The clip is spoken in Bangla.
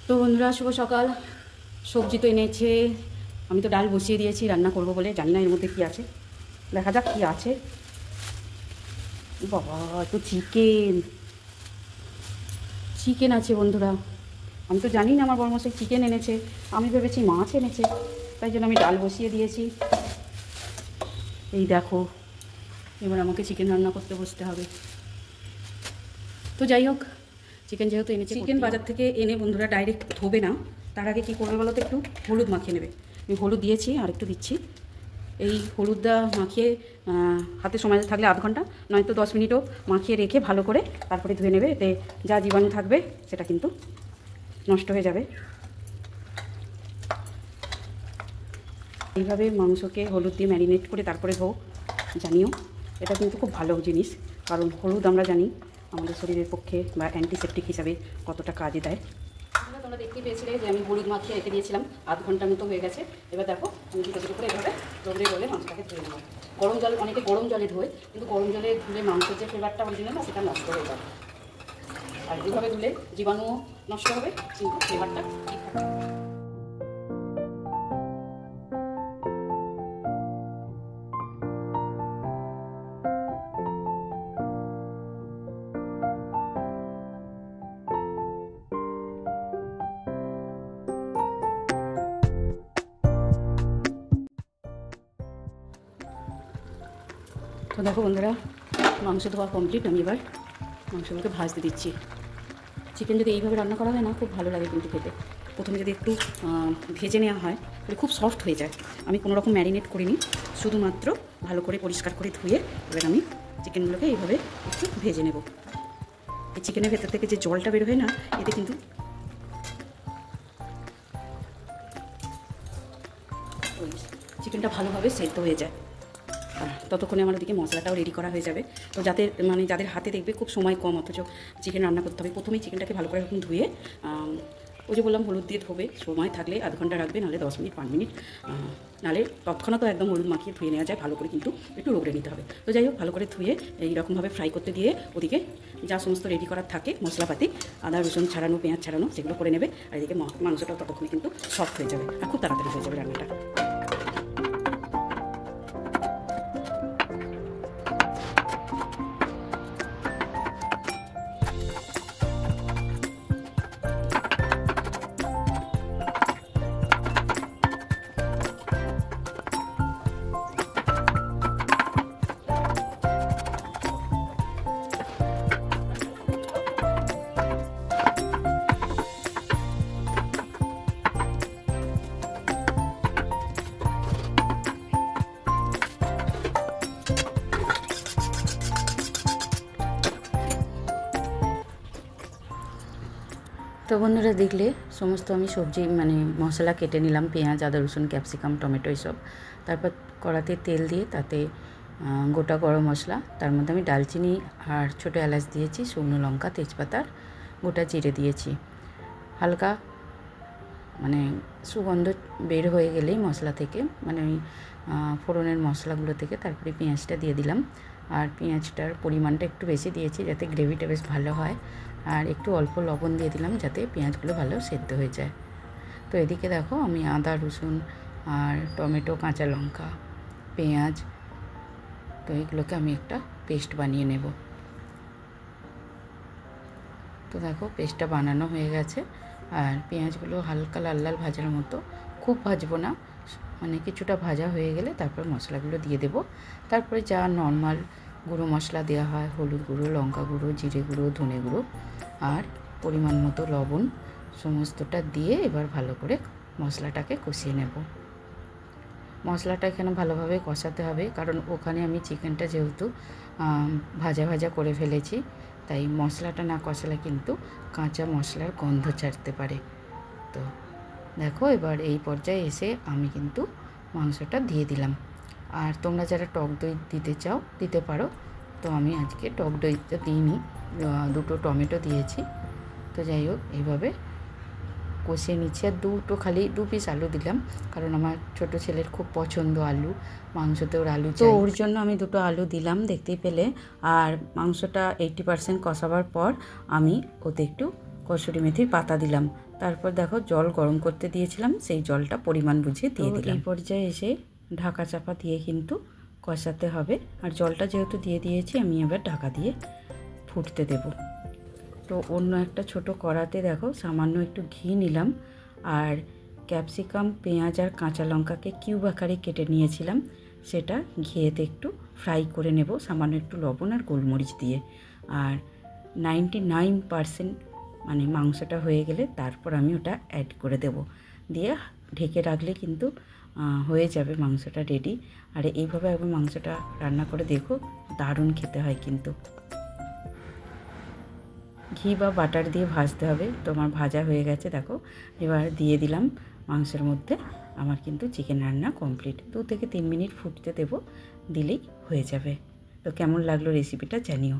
তো বন্ধুরা শুভ সকাল। সবজি তো এনেছে, আমি তো ডাল বসিয়ে দিয়েছি রান্না করব বলে। জানি না এর মধ্যে কী আছে, দেখা যাক কী আছে। বাবা, তো চিকেন আছে বন্ধুরা। আমি তো জানি না আমার বড়মশাই চিকেন এনেছে, আমি ভেবেছি মাছ এনেছে, তাই জন্য আমি ডাল বসিয়ে দিয়েছি। এই দেখো, এবার আমাকে চিকেন রান্না করতে বসতে হবে। তো যাই হোক, চিকেন যেহেতু এনেছে, চিকেন বাজার থেকে এনে বন্ধুরা ডাইরেক্ট ধোবে না, তার আগে কী করবে বলো তো, একটু হলুদ মাখিয়ে নেবে। আমি হলুদ দিয়েছি আর একটু দিচ্ছি। এই হলুদটা মাখিয়ে হাতে সময় থাকলে আধ ঘন্টা, নয়তো 10 মিনিটও মাখিয়ে রেখে ভালো করে তারপরে ধুয়ে নেবে। এতে যা জীবাণু থাকবে সেটা কিন্তু নষ্ট হয়ে যাবে। এইভাবে মাংসকে হলুদ দিয়ে ম্যারিনেট করে তারপরে ধো, জানিও এটা কিন্তু খুব ভালো জিনিস। কারণ হলুদ আমরা জানি আমাদের শরীরের পক্ষে বা অ্যান্টিসেপটিক হিসাবে কতটা কাজে দেয়। তোমরা দেখতেই পেয়েছিলে যে আমি হলুদ মাখিয়ে রেখে দিয়েছিলাম, আধ ঘন্টার মতো হয়ে গেছে। এবার দেখো আমি দুটো দুটো করে এভাবে রোদে বলে মাংসটাকে ধুয়ে নেবো। গরম জল, অনেকে গরম জলে ধোয়, কিন্তু গরম জলে ধুলে মাংসের যে ফ্লেভারটা অরিজিনাল না সেটা নষ্ট হয়ে যায়। আর এইভাবে ধুলে জীবাণুও নষ্ট হবে, কিন্তু ফ্লেভারটা ঠিক থাকবে। তো দেখো বন্ধুরা, মাংস ধোয়া কমপ্লিট। আমি এবার মাংসগুলোকে ভাজতে দিচ্ছি। চিকেন যদি এইভাবে রান্না করা হয় না, খুব ভালো লাগে কিন্তু খেতে। প্রথমে যদি একটু ভেজে নেওয়া হয় তাহলে খুব সফট হয়ে যায়। আমি কোনো রকম ম্যারিনেট করিনি, শুধুমাত্র ভালো করে পরিষ্কার করে ধুয়ে এবার আমি চিকেনগুলোকে এইভাবে একটু ভেজে নেব। এই চিকেনের ভেতর থেকে যে জলটা বের হয় না, এতে কিন্তু ওই চিকেনটা ভালোভাবে সেদ্ধ হয়ে যায়। ততক্ষণে আমার ওদিকে মশলাটাও রেডি করা হয়ে যাবে। তো যাদের হাতে দেখবে খুব সময় কম, অথচ চিকেন রান্না করতে হবে, প্রথমেই চিকেনটাকে ভালো করে এরকম ধুয়ে ওই যে বললাম হলুদ দিয়ে ধোবে, সময় থাকলে আধ ঘন্টা রাখবে, নাহলে 10 মিনিট 5 মিনিট, নাহলে তৎক্ষণাৎ একদম হলুদ মাখিয়ে ধুয়ে নেওয়া যায়। ভালো করে কিন্তু একটু রগড়ে নিতে হবে। তো যাই হোক, ভালো করে ধুয়ে এইরকমভাবে ফ্রাই করতে দিয়ে ওদিকে যা সমস্ত রেডি করার থাকে মশলাপাতি, আদা রসুন ছাড়ানো, পেঁয়াজ ছাড়ানো, সেগুলো করে নেবে। আর এদিকে মাংসটাও ততক্ষণে কিন্তু সফট হয়ে যাবে আর খুব তাড়াতাড়ি হয়ে যাবে রান্নাটা। তো বন্ধুরা দেখলে সমস্ত আমি সবজি মশলা কেটে নিলাম, পেঁয়াজ, আদা রসুন, ক্যাপসিকাম, টমেটো এসব। তারপর কড়াতে তেল দিয়ে তাতে গোটা গরম মশলা, তার মধ্যে আমি ডালচিনি আর ছোটো এলাচ দিয়েছি, শুকনো লঙ্কা, তেজপাতা, গোটা জিরে দিয়েছি। হালকা সুগন্ধ বের হয়ে গেলেই মশলা থেকে ওই ফোড়নের মশলাগুলো থেকে তারপরে পেঁয়াজটা দিয়ে দিলাম। আর পেঁয়াজটার পরিমাণটা একটু বেশি দিয়েছি যাতে গ্রেভিটা বেশ ভালো হয়। আর একটু অল্প লবণ দিয়ে দিলাম যাতে পেঁয়াজগুলো ভালো সেদ্ধ হয়ে যায়। তো এদিকে দেখো আমি আদা রসুন আর টমেটো, কাঁচা লঙ্কা, পেঁয়াজ, তো এগুলোকে আমি একটা পেস্ট বানিয়ে নেব। তো দেখো পেস্টটা বানানো হয়ে গেছে। আর পেঁয়াজগুলো হালকা লাল লাল ভাজার মতো, খুব ভাজবো না, কিছুটা ভাজা হয়ে গেলে তারপর মশলাগুলো দিয়ে দেব। তারপরে যা নর্মাল গুঁড়ো মশলা দেওয়া হয়, হলুদ গুঁড়ো, লঙ্কা গুঁড়ো, জিরে গুঁড়ো, ধনে গুঁড়ো আর পরিমাণ মতো লবণ, সমস্তটা দিয়ে এবার ভালো করে মশলাটাকে কষিয়ে নেব। মশলাটা এখানে ভালোভাবে কষাতে হবে, কারণ ওখানে আমি চিকেনটা যেহেতু ভাজা ভাজা করে ফেলেছি, তাই মশলাটা না কষালে কিন্তু কাঁচা মশলার গন্ধ ছাড়তে পারে। তো দেখো এবার এই পর্যায়ে এসে আমি কিন্তু মাংসটা দিয়ে দিলাম। আর তোমরা যারা টক দই দিতে চাও দিতে পারো, তো আমি আজকে টক দইটা দিইনি, দুটো টমেটো দিয়েছি। তো যাই হোক, এইভাবে কষিয়ে নিচ্ছি। আর খালি 2 পিস আলু দিলাম, কারণ আমার ছোট ছেলের খুব পছন্দ আলু, মাংসতে ওর আলু চাই, তো ওর জন্য আমি 2টো আলু দিলাম, দেখতেই পেলে। আর মাংসটা 80% কষাবার পর আমি ওতে একটু কসুরি মেথির পাতা দিলাম, তারপর দেখো জল গরম করতে দিয়েছিলাম, সেই জলটা পরিমাণ বুঝে দিয়ে দিলাম। এই পর্যায়ে এসে ঢাকা চাপা দিয়ে কিন্তু কষাতে হবে। আর জলটা যেহেতু দিয়ে দিয়েছি, আমি এবার ঢাকা দিয়ে ফুটতে দেব। তো অন্য একটা ছোট কড়াতে দেখো সামান্য একটু ঘি নিলাম, আর ক্যাপসিকাম, পেঁয়াজ আর কাঁচা লঙ্কাকে কিউব আকারে কেটে নিয়েছিলাম, সেটা ঘিয়েতে একটু ফ্রাই করে নেব সামান্য একটু লবণ আর গোলমরিচ দিয়ে। আর 99% মানে মাংসটা হয়ে গেলে তারপর আমি ওটা অ্যাড করে দেব, দিয়ে ঢেকে রাখলে কিন্তু হয়ে যাবে মাংসটা রেডি। আর এইভাবে একবার মাংসটা রান্না করে দেখো, দারুণ খেতে হয় কিন্তু। ঘি বা বাটার দিয়ে ভাজতে হবে। তোমার ভাজা হয়ে গেছে দেখো, এবার দিয়ে দিলাম মাংসের মধ্যে। আমার কিন্তু চিকেন রান্না কমপ্লিট। 2 থেকে 3 মিনিট ফুটতে দেবো, দিলেই হয়ে যাবে। তো কেমন লাগলো রেসিপিটা জানিও।